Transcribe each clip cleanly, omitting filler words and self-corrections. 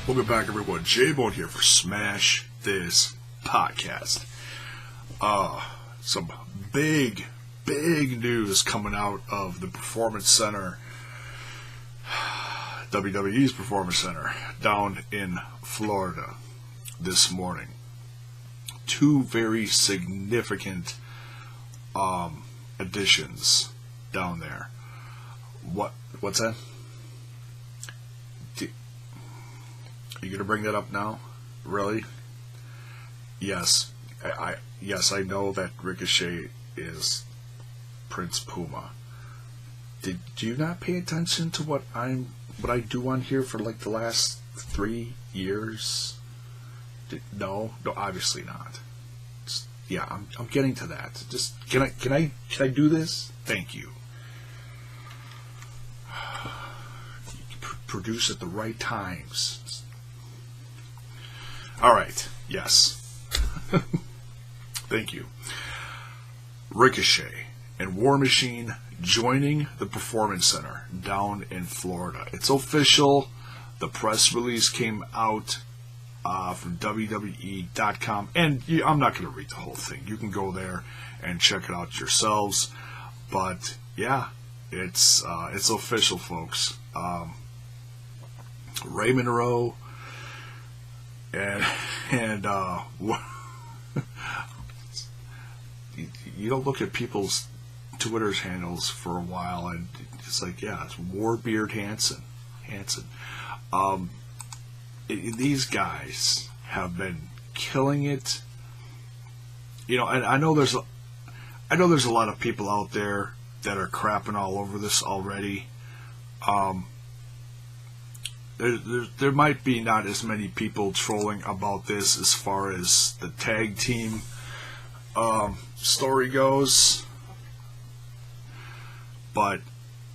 Welcome back, everyone. J-Bone here for Smash This Podcast. Some big news coming out of the Performance Center, WWE's Performance Center, down in Florida this morning. Two very significant additions down there. What's that? Are you going to bring that up now? Really? Yes. I know that Ricochet is Prince Puma. Do you not pay attention to what I do on here for like the last 3 years? No, obviously not. I'm getting to that. Just can I do this? Thank you. Produce at the right times. All right. Yes. Thank you. Ricochet and War Machine joining the Performance Center down in Florida. It's official. The press release came out from WWE.com, and I'm not going to read the whole thing. You can go there and check it out yourselves. But yeah, it's official, folks. Ray Monroe and you don't look at people's Twitter's handles for a while, and it's like, yeah, it's Warbeard Hansen. These guys have been killing it. And I know there's a lot of people out there that are crapping all over this already. There might be not as many people trolling about this as far as the tag team story goes, but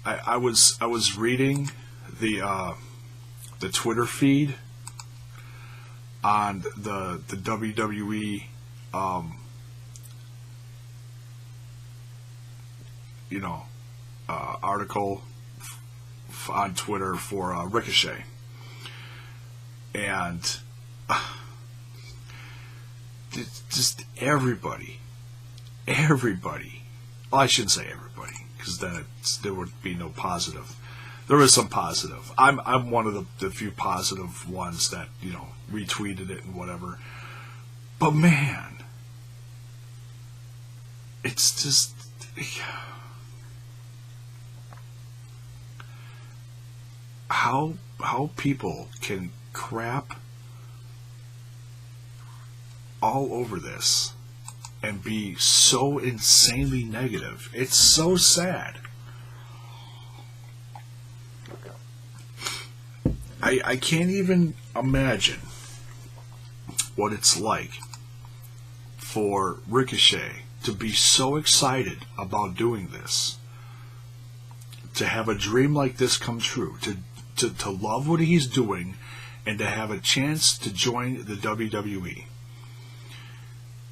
I was reading the Twitter feed on the WWE article on Twitter for Ricochet, and just everybody. Well, I shouldn't say everybody, because then there would be no positive. There is some positive. I'm one of the few positive ones that retweeted it and whatever. But man, it's just how people can crap all over this and be so insanely negative. It's so sad. I can't even imagine what it's like for Ricochet to be so excited about doing this, to have a dream like this come true, to love what he's doing, and to have a chance to join the WWE.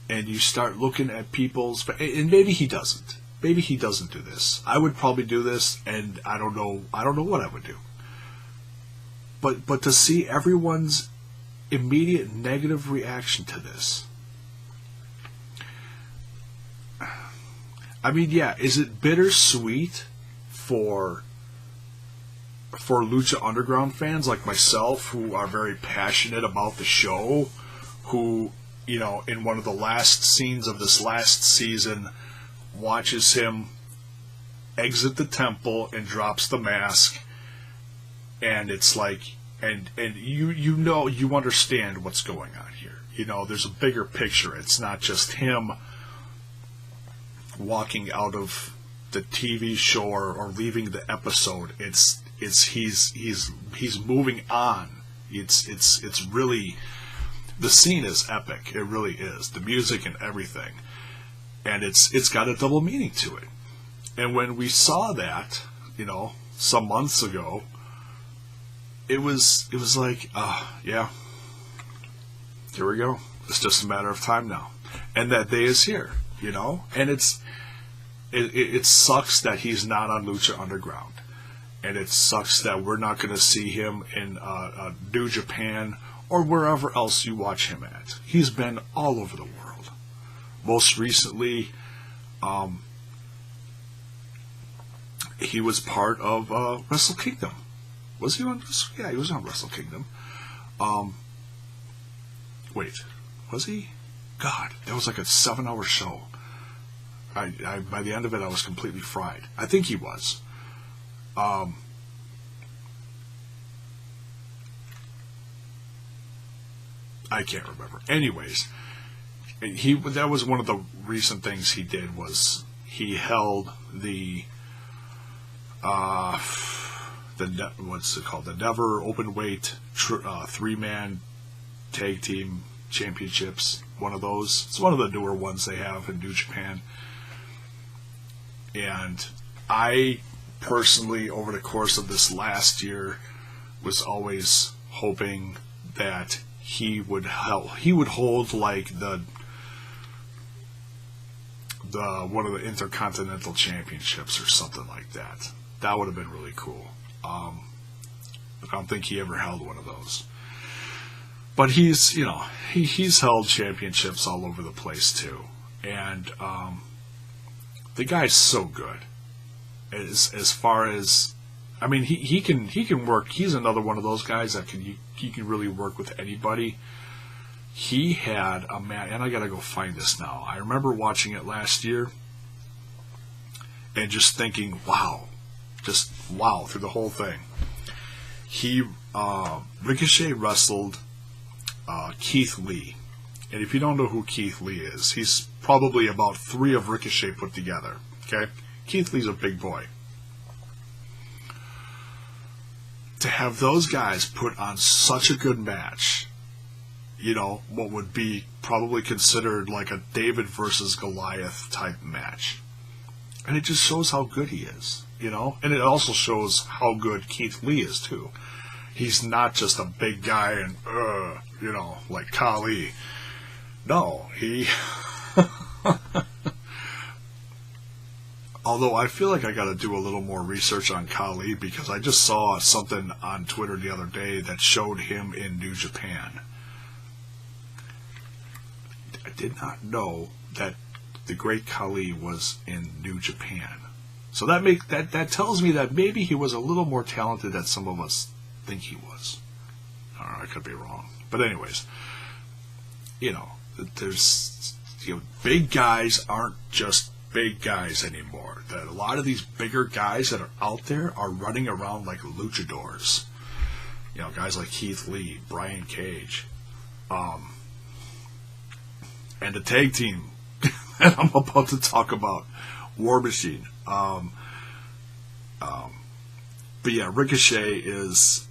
And you start looking at people's, and maybe he doesn't. Maybe he doesn't do this. I would probably do this, and I don't know what I would do. But to see everyone's immediate negative reaction to this. I mean, yeah, is it bittersweet for Lucha Underground fans like myself, who are very passionate about the show, who, in one of the last scenes of this last season, watches him exit the temple and drops the mask, and it's like, and you understand what's going on here. There's a bigger picture. It's not just him walking out of the TV show or leaving the episode. It's he's moving on. It's really, the scene is epic. It really is. The music and everything. And it's got a double meaning to it. And when we saw that, some months ago, it was like, yeah, here we go. It's just a matter of time now. And that day is here, And it sucks that he's not on Lucha Underground. and it sucks that we're not going to see him in New Japan or wherever else you watch him at. He's been all over the world. Most recently, he was part of Wrestle Kingdom. Was he on? Yeah, he was on Wrestle Kingdom. Wait, was he? God, that was like a 7-hour show. I by the end of it, I was completely fried. I think he was. I can't remember. Anyways, that was one of the recent things he did, was he held the what's it called? The Never Openweight 3-man tag team championships. One of those. It's one of the newer ones they have in New Japan. And I personally, over the course of this last year, was always hoping that he would hold like the one of the Intercontinental Championships or something like that. That would have been really cool. But I don't think he ever held one of those. But he's held championships all over the place too, and the guy's so good. As far as, I mean, he can work. He's another one of those guys that he can really work with anybody. He had a man, and I gotta go find this now. I remember watching it last year and just thinking, wow, through the whole thing. Ricochet wrestled Keith Lee. And if you don't know who Keith Lee is, he's probably about 3 of Ricochet put together. Okay? Keith Lee's a big boy. To have those guys put on such a good match, what would be probably considered like a David versus Goliath type match. And it just shows how good he is, And it also shows how good Keith Lee is, too. He's not just a big guy and, like Khali. No, he... Although I feel like I got to do a little more research on Khali, because I just saw something on Twitter the other day that showed him in New Japan. I did not know that the great Khali was in New Japan. So that tells me that maybe he was a little more talented than some of us think he was. I could be wrong. But anyways, there's big guys aren't just big guys anymore. That a lot of these bigger guys that are out there are running around like luchadors. Guys like Keith Lee, Brian Cage, and the tag team that I'm about to talk about, War Machine. But yeah, Ricochet is.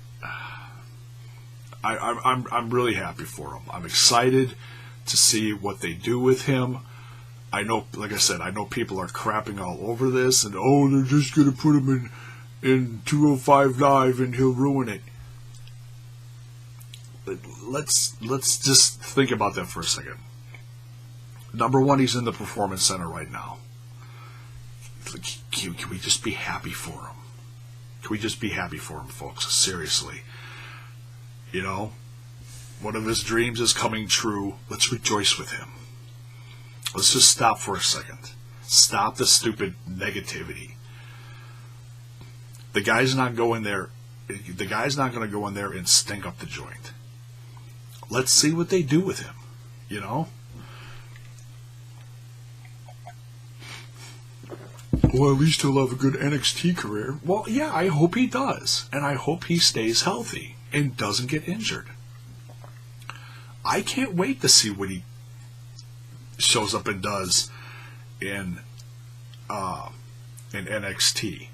I'm really happy for him. I'm excited to see what they do with him. I know, like I said, people are crapping all over this, and they're just gonna put him in 205 Live and he'll ruin it. But let's just think about that for a second. Number one, he's in the Performance Center right now. Can we just be happy for him? Can we just be happy for him, folks? Seriously. One of his dreams is coming true. Let's rejoice with him. Let's just stop for a second. Stop the stupid negativity. The guy's not going there. The guy's not going to go in there and stink up the joint. Let's see what they do with him. Well, at least he'll have a good NXT career. Well, yeah, I hope he does. And I hope he stays healthy and doesn't get injured. I can't wait to see what he shows up and does in NXT.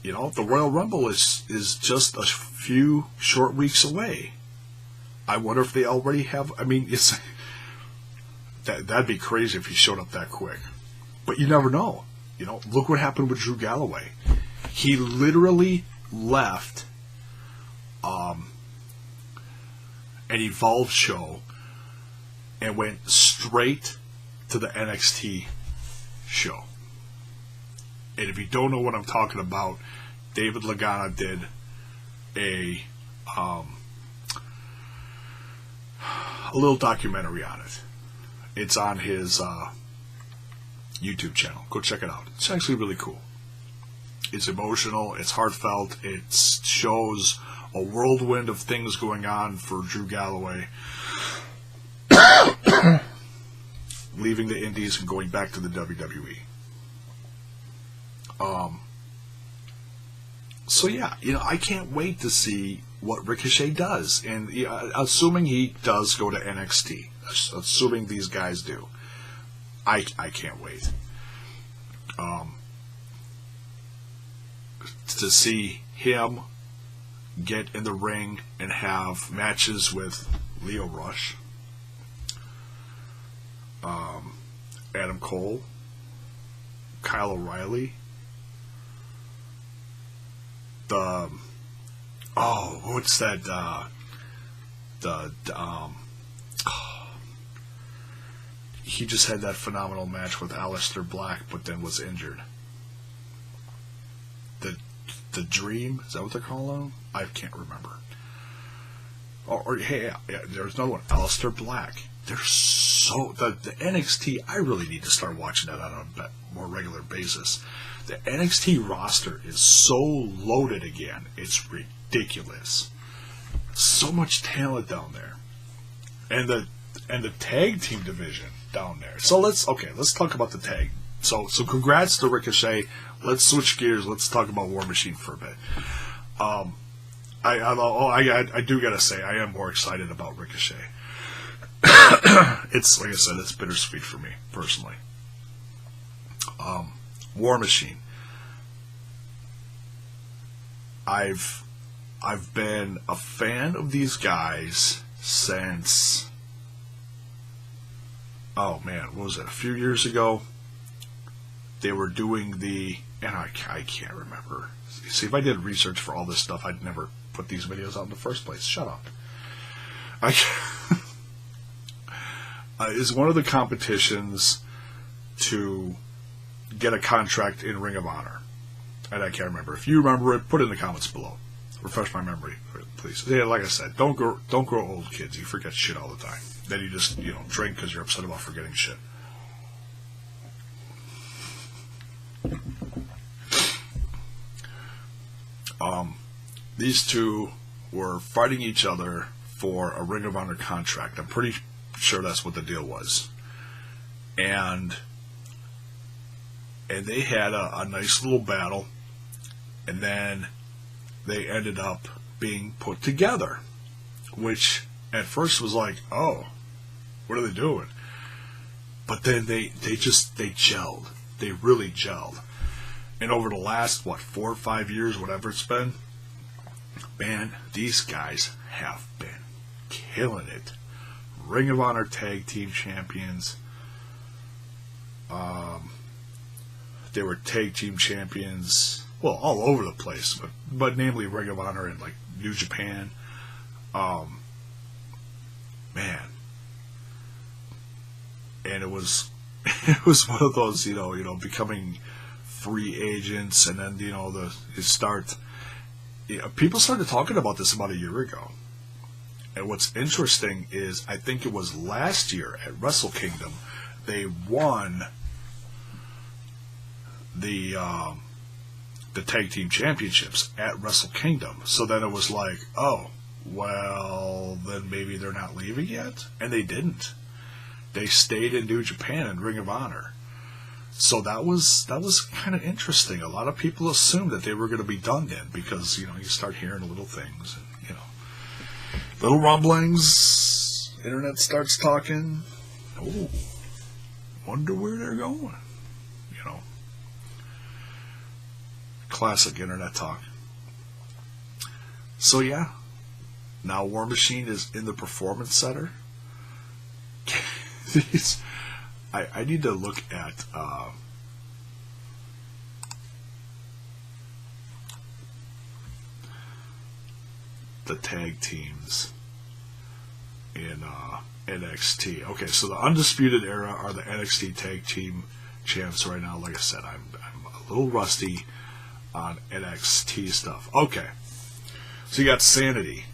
The Royal Rumble is just a few short weeks away. I wonder if they already have. I mean, that'd be crazy if he showed up that quick. But you never know. Look what happened with Drew Galloway. He literally left an Evolve show and went straight to the NXT show. And if you don't know what I'm talking about, David Lagana did a little documentary on it. It's on his YouTube channel. Go check it out. It's actually really cool. It's emotional. It's heartfelt. It shows a whirlwind of things going on for Drew Galloway, leaving the Indies and going back to the WWE. So yeah, I can't wait to see what Ricochet does, and assuming he does go to NXT, assuming these guys do, I can't wait to see him get in the ring and have matches with Lio Rush, Adam Cole, Kyle O'Reilly, what's that? He just had that phenomenal match with Aleister Black, but then was injured. The Dream, is that what they're calling him? I can't remember. Hey, there's another one, Aleister Black. They're so the NXT. I really need to start watching that on a more regular basis. The NXT roster is so loaded again. It's ridiculous. So much talent down there, and the tag team division down there. So let's talk about the tag. So congrats to Ricochet. Let's switch gears. Let's talk about War Machine for a bit. I do gotta say I am more excited about Ricochet. It's like I said, it's bittersweet for me personally. War Machine. I've been a fan of these guys since, oh man, what was it? A few years ago, they were doing and I can't remember. See, if I did research for all this stuff, I'd never put these videos out in the first place. Shut up. Is one of the competitions to get a contract in Ring of Honor. And I can't remember. If you remember it, put it in the comments below. Refresh my memory, please. Yeah, like I said, don't grow old, kids. You forget shit all the time. Then you just drink because you're upset about forgetting shit. These two were fighting each other for a Ring of Honor contract. I'm pretty sure that's what the deal was. And they had a nice little battle, and then they ended up being put together, which at first was like, oh, what are they doing? But then they gelled. They really gelled. And over the last, 4 or 5 years, whatever it's been, man, these guys have been killing it. Ring of Honor Tag Team Champions. They were Tag Team Champions, well, all over the place, but namely Ring of Honor and, New Japan. Man. And it was one of those, becoming free agents, and then, people started talking about this about a year ago. And what's interesting is, I think it was last year at Wrestle Kingdom, they won the tag team championships at Wrestle Kingdom. So then it was like, oh, well, then maybe they're not leaving yet, and they didn't. They stayed in New Japan and Ring of Honor. So that was kind of interesting. A lot of people assumed that they were going to be done then, because you start hearing little things, and little rumblings. Internet starts talking. Oh, wonder where they're going. Classic internet talk. So yeah, now War Machine is in the Performance Center. I need to look at the tag teams in NXT. Okay, so the Undisputed Era are the NXT Tag Team Champs right now. Like I said, I'm a little rusty. on NXT stuff. Okay. So you got Sanity.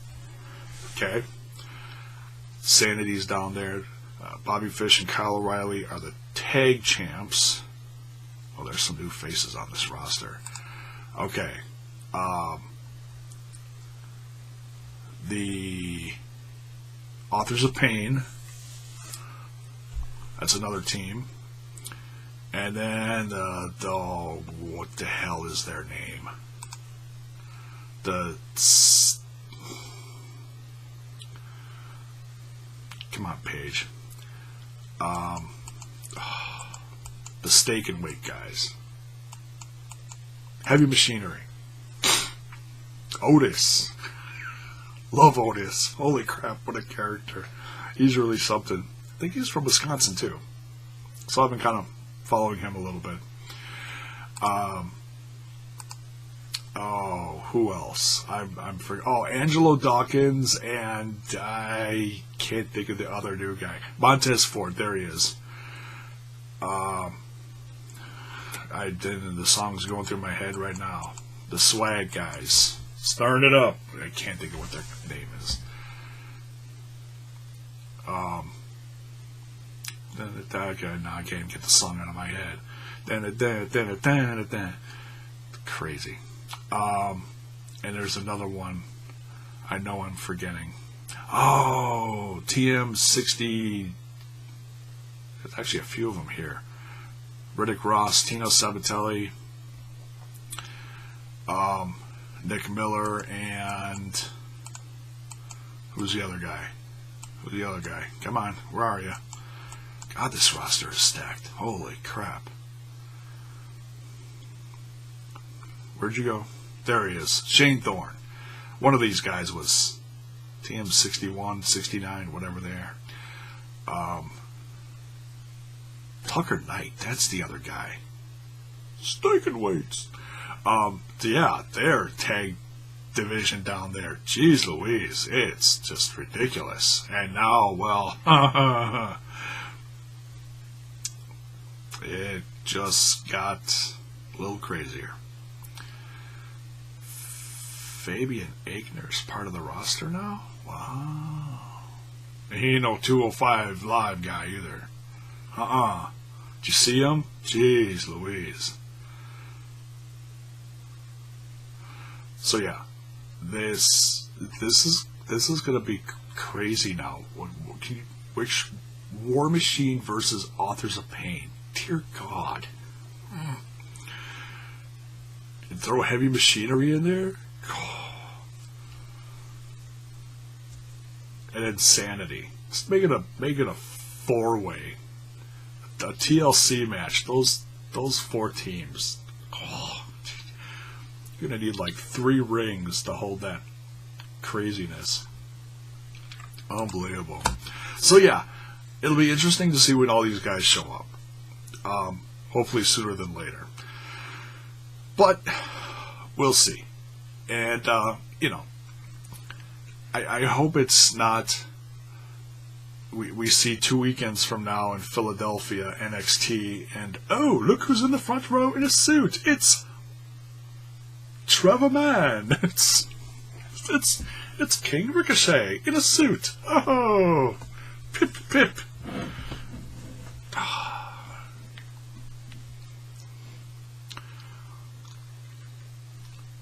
Okay. Sanity's down there. Bobby Fish and Kyle O'Reilly are the tag champs. Oh, there's some new faces on this roster. Okay. The Authors of Pain. That's another team. And then what the hell is their name? Come on, Paige. The Steak and Weight guys. Heavy Machinery. Otis. Love Otis. Holy crap, what a character. He's really something. I think he's from Wisconsin, too. So I've been kind of following him a little bit. Who else? Angelo Dawkins, and I can't think of the other new guy. Montez Ford, there he is. The song's going through my head right now. The Swag guys. Starting it up. I can't think of what their name is. Now I can't get the song out of my head. Crazy. And there's another one I know I'm forgetting. Oh, TM60. There's actually a few of them here. Riddick Ross, Tino Sabatelli, Nick Miller, and who's the other guy? Come on, where are you? God, this roster is stacked. Holy crap. Where'd you go? There he is. Shane Thorne. One of these guys was TM 61, 69, whatever they are. Tucker Knight, that's the other guy. Steak and Weights. Yeah, their tag division down there. Jeez Louise, it's just ridiculous. And now, well, it just got a little crazier. Fabian Aichner's part of the roster now? Wow. He ain't no 205 Live guy either. Did you see him? Jeez Louise. So yeah, this is gonna be crazy now. Which War Machine versus Authors of Pain? Dear God. And throw Heavy Machinery in there? And Insanity. Just make it a four-way. A TLC match. Those four teams. You're gonna need like 3 rings to hold that craziness. Unbelievable. So yeah, it'll be interesting to see when all these guys show up. Hopefully sooner than later. But we'll see. And I hope it's not. We see 2 weekends from now in Philadelphia NXT, and oh, look who's in the front row in a suit. It's Trevor Mann. It's King Ricochet in a suit. Oh, pip.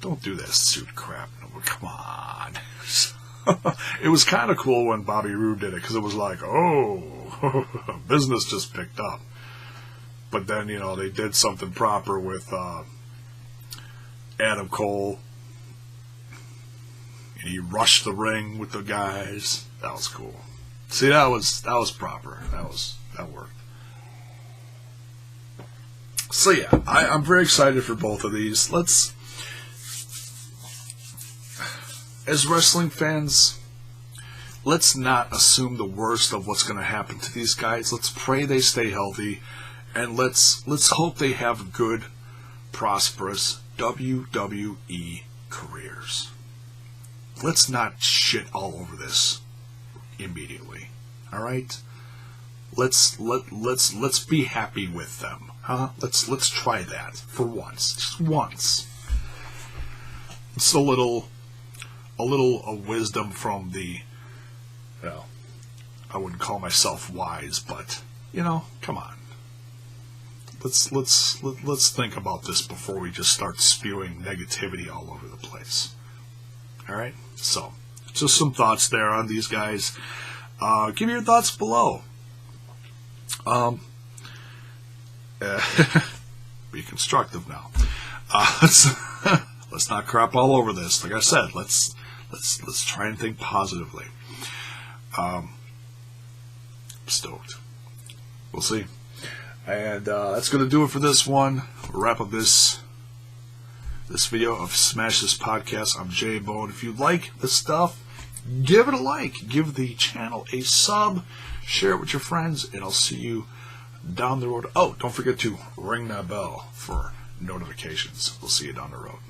Don't do that suit crap. No, come on. It was kind of cool when Bobby Roode did it, because it was like, oh, business just picked up. But then, they did something proper with Adam Cole. And he rushed the ring with the guys. That was cool. See, that was proper. That worked. So yeah, I'm very excited for both of these. As wrestling fans, let's not assume the worst of what's going to happen to these guys. Let's pray they stay healthy, and let's hope they have good, prosperous WWE careers. Let's not shit all over this immediately. All right? Let's be happy with them, huh? Let's try that for once, just once. It's a little wisdom from the, well, I wouldn't call myself wise, but come on. Let's think about this before we just start spewing negativity all over the place. All right, so just some thoughts there on these guys. Give me your thoughts below. Be constructive now. Let's not crap all over this. Like I said, let's try and think positively. Stoked. We'll see. And that's going to do it for this one. We'll wrap up this video of Smash This Podcast. I'm J-Bone. If you like this stuff, give it a like. Give the channel a sub. Share it with your friends. And I'll see you down the road. Oh, don't forget to ring that bell for notifications. We'll see you down the road.